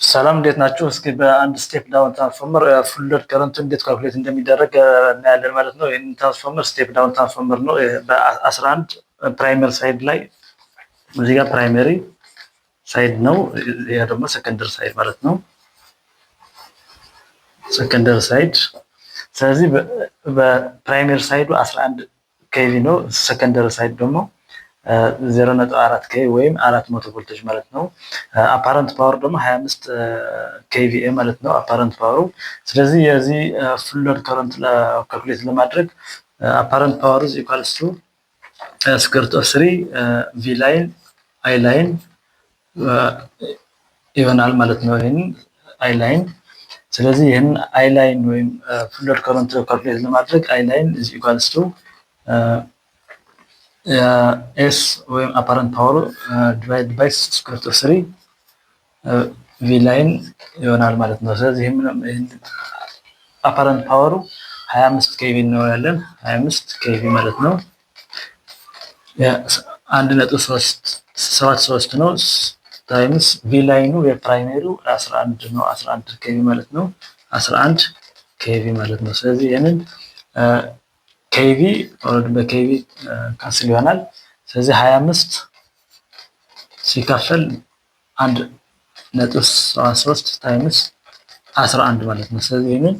ሰላም እንዴት ናችሁ? እስኪ በአንድ ስቴፕ ዳውን ትራንስፎርመር ፉል ሎድ ከረንቱ እንዴት ካልኩሌት እንደሚደረግ እናያለን ማለት ነው። ይህን ትራንስፎርመር ስቴፕ ዳውን ትራንስፎርመር ነው። በ11 ፕራይመሪ ሳይድ ላይ እዚህ ጋር ፕራይመሪ ሳይድ ነው። ይሄ ደግሞ ሰከንደሪ ሳይድ ማለት ነው። ሰከንደሪ ሳይድ ስለዚህ በፕራይመሪ ሳይዱ 11 ኬቪ ነው። ሰከንደሪ ሳይድ ደግሞ 0.4 ኬቪ ወይም 400 ቮልቴጅ ማለት ነው። አፓረንት ፓወር ደግሞ 25 ኬቪኤ ማለት ነው አፓረንት ፓወሩ። ስለዚህ የዚህ ፉል ሎድ ከረንት ካልኩሌት ለማድረግ አፓረንት ፓወር ኢዝ ኢኳልስ ቱ ስኩዌር ሩት ኦፍ 3 ቪ ላይን አይ ላይን ይሆናል ማለት ነው። ይሄን አይ ላይን ስለዚህ ይሄን አይ ላይን ወይም ፉል ሎድ ከረንት ካልኩሌት ለማድረግ አይ ላይን ኢዝ ኢኳልስ ቱ ኤስ ወይም አፓረንት ፓወሩ ዲቫይድ ባይ ስኩዌር ሩት ኦፍ 3 ቪ ላይን ይሆናል ማለት ነው። ስለዚህ ይሄን አፓረንት ፓወሩ 25 ኬቪ ነው ያለን 25 ኬቪ ማለት ነው። 1.373 ነው ታይምስ ቪ ላይኑ የፕራይመሪው 11 ነው 11 ኬቪ ማለት ነው 11 ኬቪ ማለት ነው። ስለዚህ ይሄንን ኬቪ ኦልሬዲ በኬቪ ካንስል ይሆናል። ስለዚህ 25 ሲካፈል 1.73 ታይምስ 11 ማለት ነው። ስለዚህ ይሄንን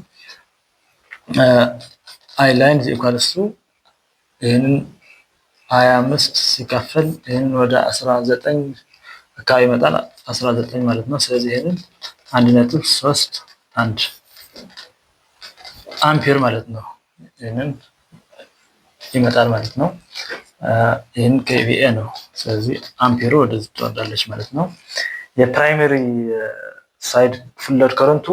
አይ ላይን ኢኳልስ ቱ ይሄንን 25 ሲካፈል ይሄንን ወደ 19 አካባቢ ይመጣል 19 ማለት ነው። ስለዚህ ይሄንን 1.31 አምፒር ማለት ነው ይሄንን ይመጣል ማለት ነው። ይሄን ኬቪኤ ነው። ስለዚህ አምፒሩ ወደዚህ ትወርዳለች ማለት ነው። የፕራይመሪ ሳይድ ፉል ሎድ ከረንቱ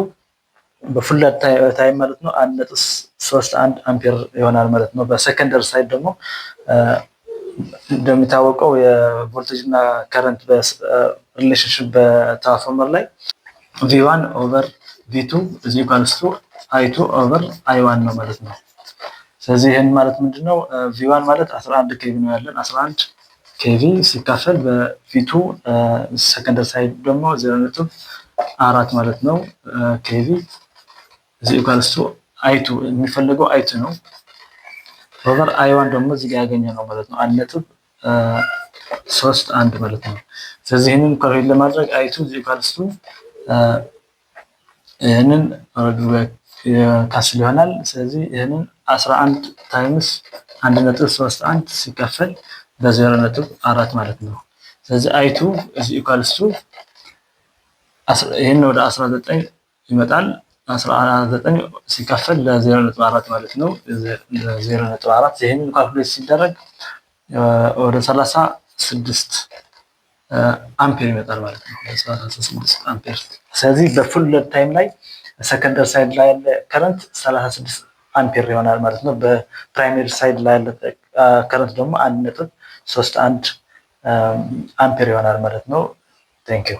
በፉል ሎድ ታይም ማለት ነው 1.31 አምፒር ይሆናል ማለት ነው። በሰከንደሪ ሳይድ ደግሞ እንደሚታወቀው የቮልቴጅ እና ከረንት ሪሌሽንሺፕ በትራንስፎርመር ላይ ቪ1 ኦቨር ቪ2 ኢዝ ኢኳልስ ቱ አይ2 ኦቨር አይ1 ነው ማለት ነው። ስለዚህ ይሄን ማለት ምንድነው ቪ1 ማለት 11 ኬቪ ነው ያለን 11 ኬቪ ሲካፈል በቪ2 ሰከንደሪ ሳይድ ደግሞ 0.4 ማለት ነው ኬቪ ኢዝ ኢኳልስ ቱ አይ2 የሚፈልገው አይ2 ነው ኦቨር አይ1 ደግሞ እዚህ ጋር ያገኘ ነው ማለት ነው 1.31 ማለት ነው። ስለዚህ ይሄንን ካልኩሌት ለማድረግ አይ2 ኢዝ ኢኳልስ ቱ ይሄንን ካንስል ይሆናል። ስለዚህ ይሄንን 11 ታይምስ 1.31 ሲካፈል በ0.4 ማለት ነው። ስለዚህ አይ2 ኢዝ ኢኳልስ ቱ ይሄን ወደ 19 ይመጣል 19 ሲካፈል ለ0.4 ማለት ነው 0.4 ይሄንን ካልኩሌት ሲደረግ ወደ 36 አምፒር ይመጣል ማለት ነው 36 አምፒር። ስለዚህ በፉል ሎድ ታይም ላይ ሰከንደሪ ሳይድ ላይ ያለ ከረንት 36 አምፒር ይሆናል ማለት ነው። በፕራይመሪ ሳይድ ላይ ያለ ከረንት ደግሞ 1.31 አምፒር ይሆናል ማለት ነው። ቴንክ ዩ